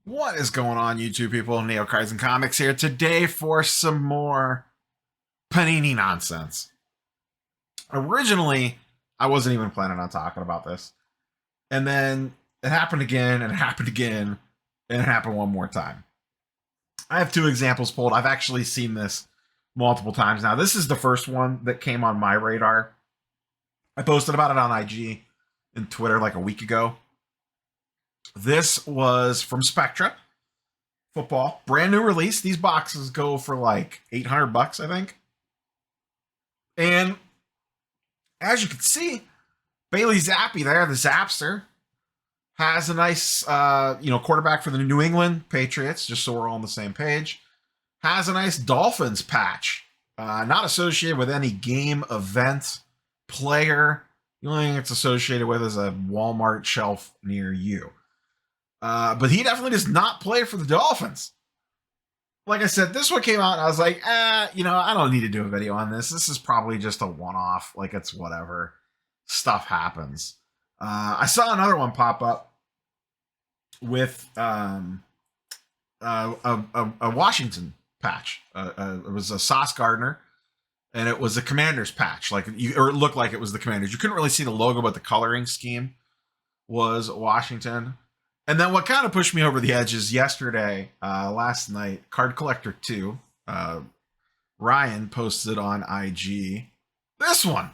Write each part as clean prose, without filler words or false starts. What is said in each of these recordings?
What is going on, YouTube people? Neo Cards and Comics here today for some more Panini nonsense. Originally, I wasn't even planning on talking about this. And then it happened again, and it happened again, and it happened one more time. I have two examples pulled. I've actually seen this multiple times now. This is the first one that came on my radar. I posted about it on IG and Twitter like a week ago. This was from Spectra Football, brand new release. These boxes go for like $800, I think. And as you can see, Bailey Zappi there, the Zapster, has a nice, quarterback for the New England Patriots, just so we're all on the same page. Has a nice Dolphins patch, not associated with any game, event, player. The only thing it's associated with is a Walmart shelf near you. But he definitely does not play for the Dolphins. Like I said, this one came out and I was like, I don't need to do a video on this. This is probably just a one-off. Like, it's whatever. Stuff happens. I saw another one pop up with a Washington patch. It was a Sauce Gardner, and it was a Commanders patch. Or it looked like it was the Commanders. You couldn't really see the logo, but the coloring scheme was Washington. And then what kind of pushed me over the edge is yesterday, last night, Card Collector 2, Ryan posted on IG this one.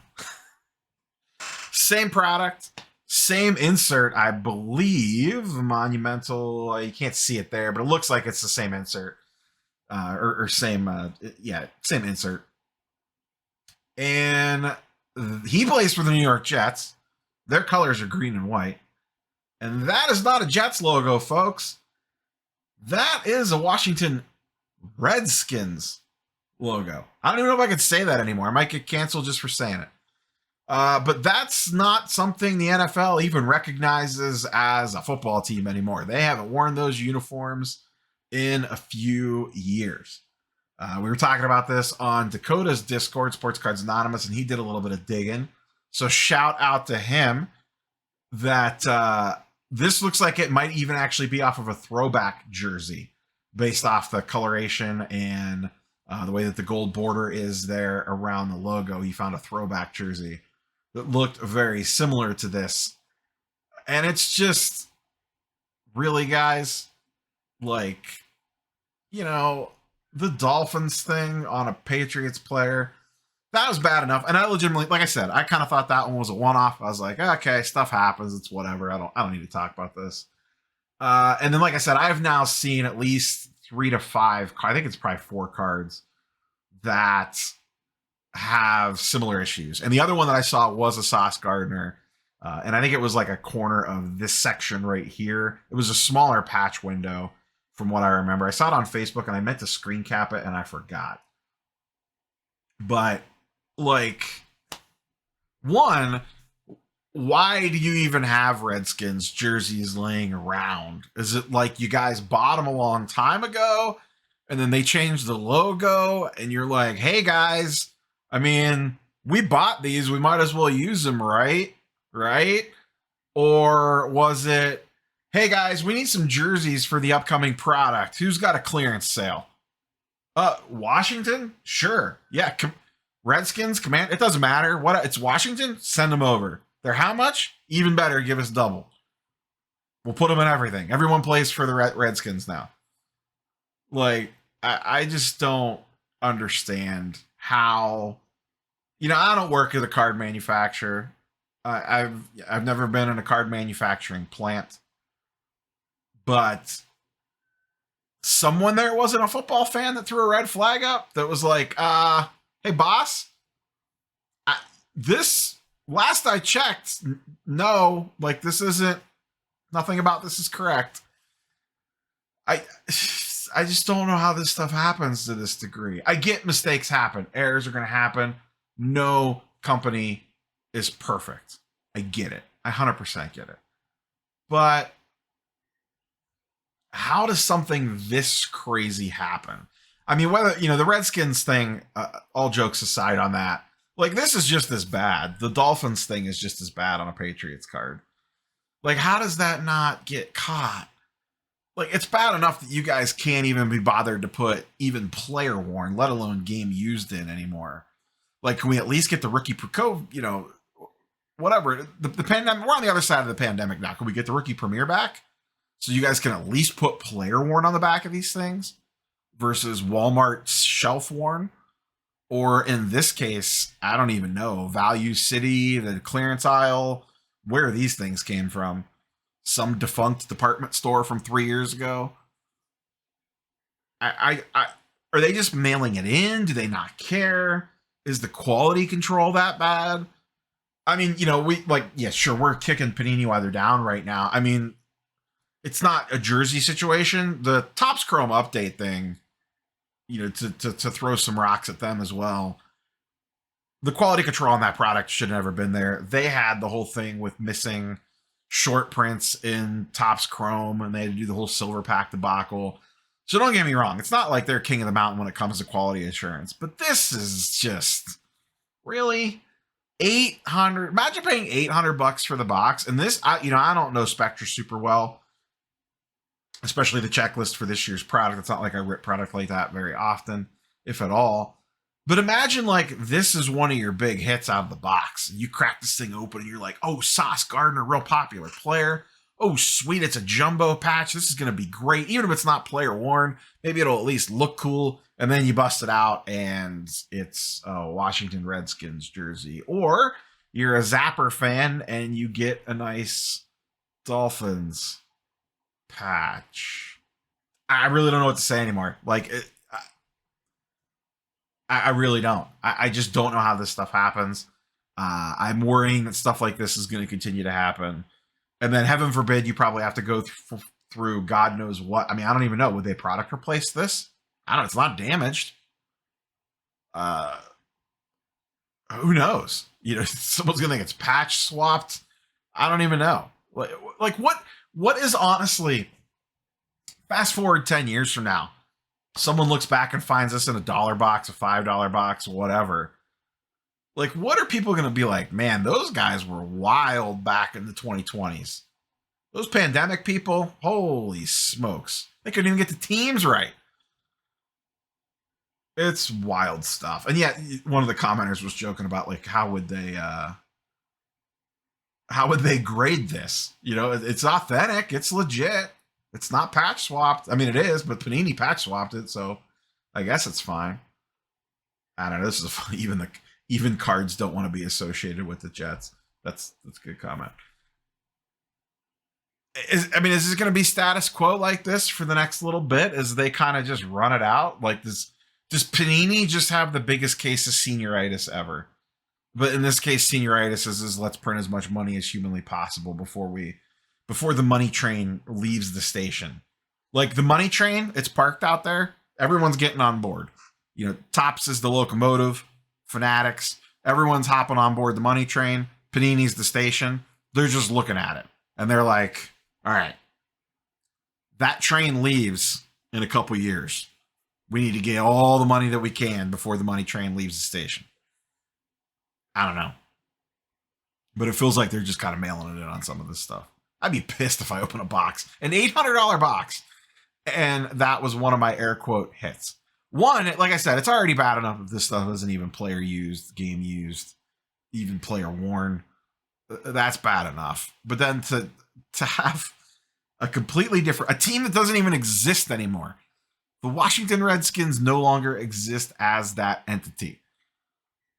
Same product, same insert, I believe. Monumental, you can't see it there, but it looks like it's the same insert. Same insert. And he plays for the New York Jets. Their colors are green and white. And that is not a Jets logo, folks. That is a Washington Redskins logo. I don't even know if I can say that anymore. I might get canceled just for saying it. But that's not something the NFL even recognizes as a football team anymore. They haven't worn those uniforms in a few years. We were talking about this on Dakota's Discord, Sports Cards Anonymous, and he did a little bit of digging. So shout out to him that this looks like it might even actually be off of a throwback jersey based off the coloration and the way that the gold border is there around the logo. He found a throwback jersey that looked very similar to this. And it's just, really, guys, like, the Dolphins thing on a Patriots player, that was bad enough. And I legitimately, like I said, I kind of thought that one was a one-off. I was like, okay, stuff happens. It's whatever. I don't need to talk about this. And then, like I said, I've now seen at least 3 to 5, I think it's probably 4 cards that have similar issues. And the other one that I saw was a Sauce Gardner. And I think it was like a corner of this section right here. It was a smaller patch window from what I remember. I saw it on Facebook and I meant to screen cap it and I forgot. But, like, one, why do you even have Redskins jerseys laying around? Is it like you guys bought them a long time ago and then they changed the logo and you're like, hey guys, I mean, we bought these, we might as well use them, right? Or was it, hey guys, we need some jerseys for the upcoming product. Who's got a clearance sale? Washington? Sure. Yeah. Redskins, Command, it doesn't matter. What? It's Washington? Send them over. They're how much? Even better, give us double. We'll put them in everything. Everyone plays for the Redskins now. Like, I just don't understand how, I don't work at a card manufacturer. I've never been in a card manufacturing plant. But someone there wasn't a football fan that threw a red flag up that was like, hey, boss, this, last I checked, no, like, this isn't, nothing about this is correct. I just don't know how this stuff happens to this degree. I get mistakes happen. Errors are going to happen. No company is perfect. I get it. I 100% get it. But how does something this crazy happen? I mean, whether, the Redskins thing, all jokes aside on that, like, this is just as bad. The Dolphins thing is just as bad on a Patriots card. Like, how does that not get caught? Like, it's bad enough that you guys can't even be bothered to put even player worn, let alone game used in anymore. Like, can we at least get the rookie whatever. The pandemic, we're on the other side of the pandemic now. Can we get the rookie premiere back? So you guys can at least put player worn on the back of these things versus Walmart's shelf worn. Or in this case, I don't even know, Value City, the clearance aisle, where these things came from. Some defunct department store from 3 years ago. I are they just mailing it in? Do they not care? Is the quality control that bad? I mean, we yeah, sure, we're kicking Panini while they're down right now. I mean, it's not a jersey situation. The Topps Chrome update thing, to throw some rocks at them as well. The quality control on that product should have never been there. They had the whole thing with missing short prints in Topps Chrome, and they had to do the whole silver pack debacle. So don't get me wrong, it's not like they're king of the mountain when it comes to quality assurance, but this is just really $800. Imagine paying $800 for the box, and this, I don't know Spectra super well, especially the checklist for this year's product. It's not like I rip product like that very often, if at all. But imagine like this is one of your big hits out of the box. You crack this thing open and you're like, oh, Sauce Gardner, real popular player. Oh, sweet, it's a jumbo patch. This is going to be great. Even if it's not player worn, maybe it'll at least look cool. And then you bust it out and it's a Washington Redskins jersey. Or you're a Zapper fan and you get a nice Dolphins patch. I really don't know what to say anymore. Like, I really don't. I just don't know how this stuff happens. I'm worrying that stuff like this is going to continue to happen. And then heaven forbid you probably have to go through God knows what. I mean, I don't even know. Would they product replace this? I don't know. It's not damaged. Who knows? Someone's going to think it's patch swapped. I don't even know. Like what is honestly, fast forward 10 years from now, someone looks back and finds us in a $1 box, a $5 box, whatever. Like, what are people going to be like? Man, those guys were wild back in the 2020s. Those pandemic people, holy smokes. They couldn't even get the teams right. It's wild stuff. And yet, one of the commenters was joking about, like, how would they grade this? It's authentic. It's legit. It's not patch swapped. I mean, it is, but Panini patch swapped it, so I guess it's fine. I don't know. This is even cards don't want to be associated with the Jets. That's a good comment. Is this going to be status quo like this for the next little bit as they kind of just run it out? Like this, does Panini just have the biggest case of senioritis ever? But in this case, senioritis is let's print as much money as humanly possible before the money train leaves the station. Like the money train, it's parked out there. Everyone's getting on board. Topps is the locomotive. Fanatics, everyone's hopping on board the money train. Panini's the station. They're just looking at it. And they're like, all right, that train leaves in a couple years. We need to get all the money that we can before the money train leaves the station. I don't know. But it feels like they're just kind of mailing it in on some of this stuff. I'd be pissed if I open a box, an $800 box, and that was one of my air quote hits. One, like I said, it's already bad enough if this stuff isn't even player used, game used, even player worn. That's bad enough. But then to have a completely different, a team that doesn't even exist anymore. The Washington Redskins no longer exist as that entity.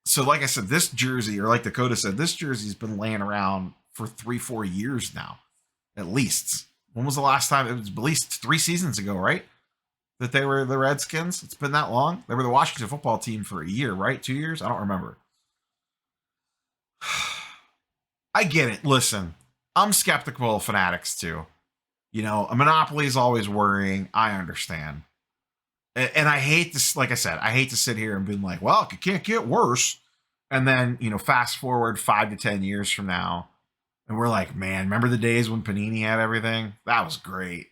So like I said, this jersey, or like Dakota said, this jersey's been laying around for 3-4 years now, at least. When was the last time? It was at least 3 seasons ago, right? That they were the Redskins. It's been that long. They were the Washington football team for a year, right? 2 years? I don't remember. I get it. Listen, I'm skeptical of Fanatics too. A monopoly is always worrying. I understand. And I hate this, like I said, I hate to sit here and be like, well, it can't get worse. And then, fast forward 5 to 10 years from now, and we're like, man, remember the days when Panini had everything? That was great.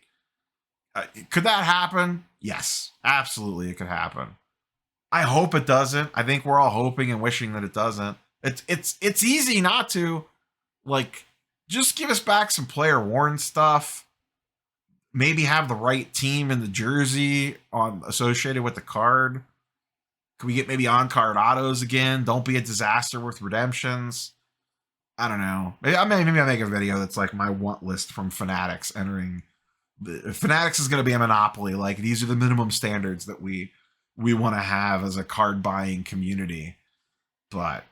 Could that happen? Yes, absolutely, it could happen. I hope it doesn't. I think we're all hoping and wishing that it doesn't. It's easy not to. Like, just give us back some player worn stuff. maybe have the right team in the jersey on associated with the card. Can we get maybe on-card autos again? Don't be a disaster with redemptions. I don't know. Maybe I'll make a video that's like my want list from Fanatics entering. Fanatics is going to be a monopoly. Like, these are the minimum standards that we want to have as a card buying community. But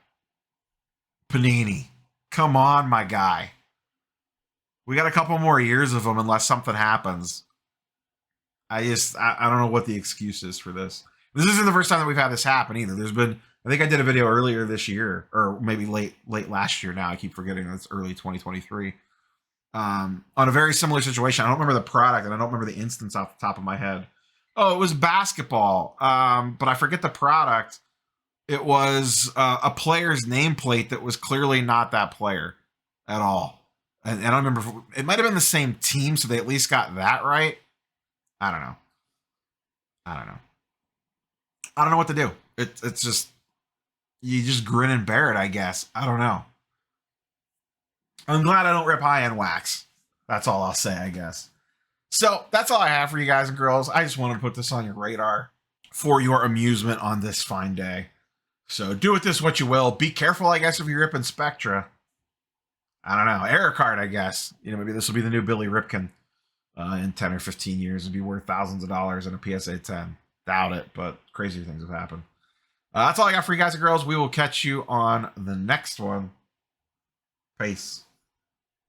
Panini, come on, my guy. We got a couple more years of them unless something happens. I don't know what the excuse is for this. This isn't the first time that we've had this happen either. There's been, I think I did a video earlier this year, or maybe late last year now. I keep forgetting it's early 2023. On a very similar situation. I don't remember the product and I don't remember the instance off the top of my head. Oh, it was basketball. But I forget the product. It was a player's nameplate that was clearly not that player at all. And I don't remember, it might have been the same team, so they at least got that right. I don't know. I don't know what to do. It's just, you just grin and bear it, I guess. I don't know. I'm glad I don't rip high-end wax. That's all I'll say, I guess. So that's all I have for you guys and girls. I just wanted to put this on your radar for your amusement on this fine day. So do with this what you will. Be careful, I guess, if you're ripping Spectra. I don't know. Error card, I guess. Maybe this will be the new Billy Ripken in 10 or 15 years and be worth thousands of dollars in a PSA 10. Doubt it, but crazy things have happened. That's all I got for you guys and girls. We will catch you on the next one. Peace.